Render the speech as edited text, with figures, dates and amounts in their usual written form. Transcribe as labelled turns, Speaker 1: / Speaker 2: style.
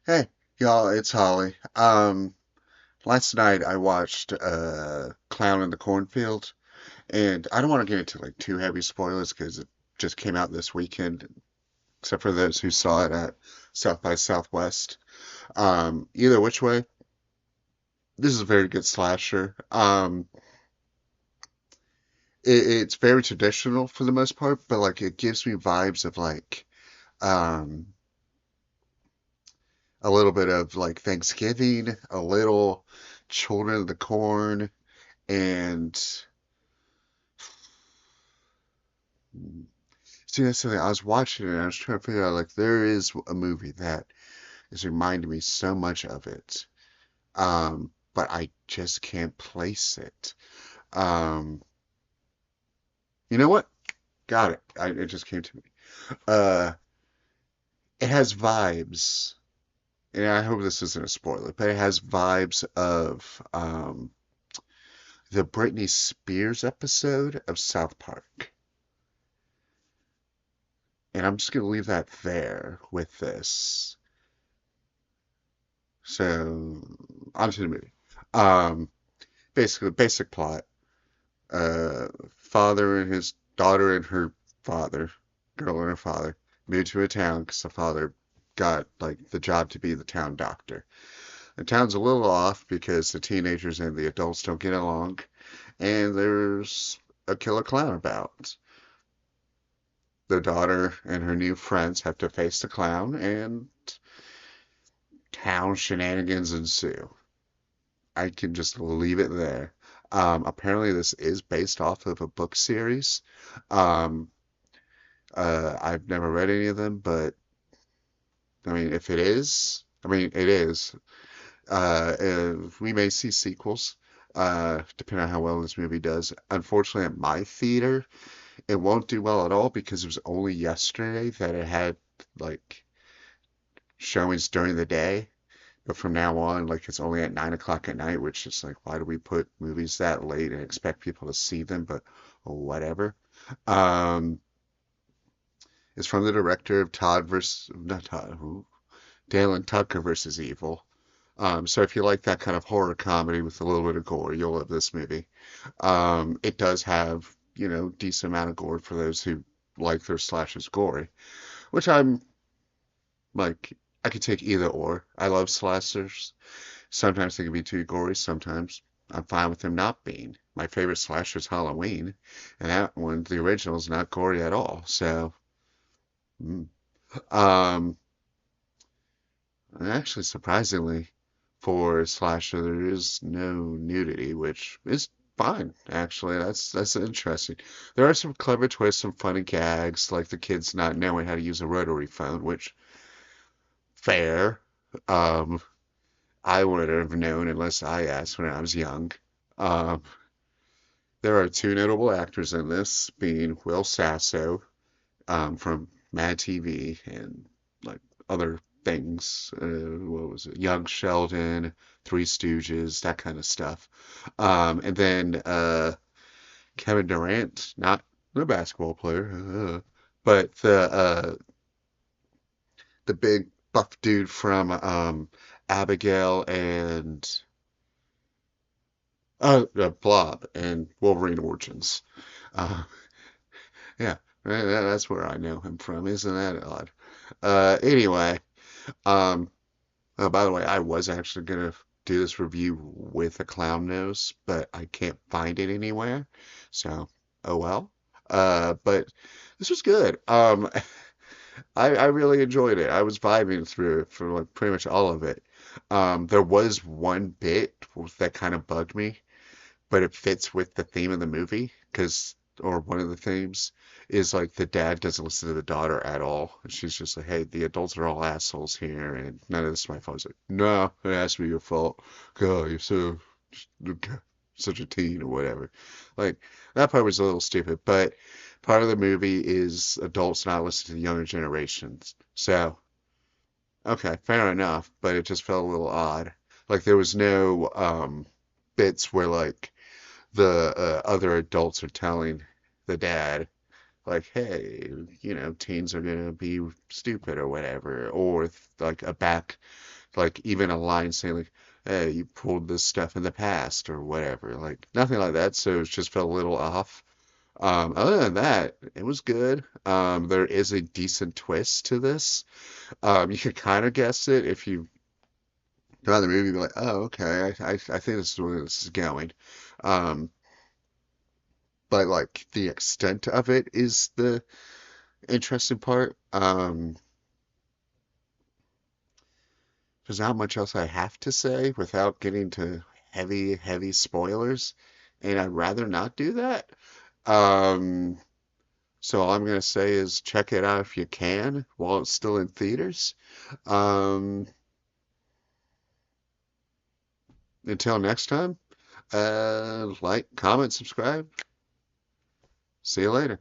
Speaker 1: Hey, y'all, it's Holly. Last night I watched Clown in the Cornfield, and I don't want to get into like too heavy spoilers because it just came out this weekend, except for those who saw it at South by Southwest. Either which way, this is a very good slasher. It's very traditional for the most part, but like it gives me vibes of like um a little bit of like Thanksgiving, a little Children of the Corn, and see, that's the thing. I was watching it and I was trying to figure out like there is a movie that is reminding me so much of it. But I just can't place it. Um, you know what? Got it. It just came to me. Uh, it has vibes, and I hope this isn't a spoiler, but it has vibes of the Britney Spears episode of South Park. And I'm just gonna leave that there with this. So, onto the movie. Um, Basically, basic plot. Uh, Father and his daughter and her father, girl and her father, moved to a town because the father got like the job to be the town doctor. The town's a little off because the teenagers and the adults don't get along, and there's a killer clown about. The daughter and her new friends have to face the clown, and town shenanigans ensue. I can just leave it there. Apparently, this is based off of a book series. Um, I've never read any of them, but I mean, if it is, I mean, it is. We may see sequels, depending on how well this movie does. Unfortunately, at my theater, it won't do well at all because it was only yesterday that it had like showings during the day. But from now on, like it's only at 9 o'clock at night, which is like, why do we put movies that late and expect people to see them? But whatever. Um, it's from the director of Todd versus not Todd, who, Dale and Tucker versus Evil. So if you like that kind of horror comedy with a little bit of gore, you'll love this movie. It does have, decent amount of gore for those who like their slashes gory, which I'm like, I could take either or. I love slashers. Sometimes they can be too gory. Sometimes I'm fine with them not being. My favorite slasher is Halloween, and that one, the original, is not gory at all. So, mm. um, actually, surprisingly, for a slasher, there is no nudity, which is fine. Actually, that's interesting. There are some clever twists, some funny gags, like the kids not knowing how to use a rotary phone, which fair. Um, I wouldn't have known unless I asked when I was young. Um, there are two notable actors in this, being Will Sasso from Mad TV and like other things. What was it? Young Sheldon, Three Stooges, that kind of stuff. And then Kevin Durant, not the basketball player, but the big buff dude from Abigail and Blob and Wolverine Origins. Uh, yeah, that's where I know him from. Isn't that odd? Anyway, um, oh, by the way, I was actually gonna do this review with a clown nose, but I can't find it anywhere. So, oh well. But this was good. I really enjoyed it. I was vibing through it for like pretty much all of it. There was one bit that kind of bugged me, but it fits with the theme of the movie because, or one of the themes is like the dad doesn't listen to the daughter at all. She's just like, hey, the adults are all assholes here, and none of this is my fault. It's like, no, it has to be your fault. God, you're so such a teen or whatever. Like that part was a little stupid, but part of the movie is adults not listening to the younger generations. So, okay, fair enough, but it just felt a little odd. Like there was no bits where like the other adults are telling the dad, like, hey, teens are gonna be stupid or whatever, or like a back like even a line saying like, "Hey, you pulled this stuff in the past" or whatever. Like nothing like that. So it just felt a little off. Other than that, it was good. There is a decent twist to this. You could kind of guess it if you throughout the movie, be like, "Oh, okay, I think this is where this is going." Um, but like the extent of it is the interesting part. There's not much else I have to say without getting to heavy, heavy spoilers, and I'd rather not do that. Um, so all I'm gonna say is check it out if you can while it's still in theaters. Um, until next time, like, comment, subscribe. See you later.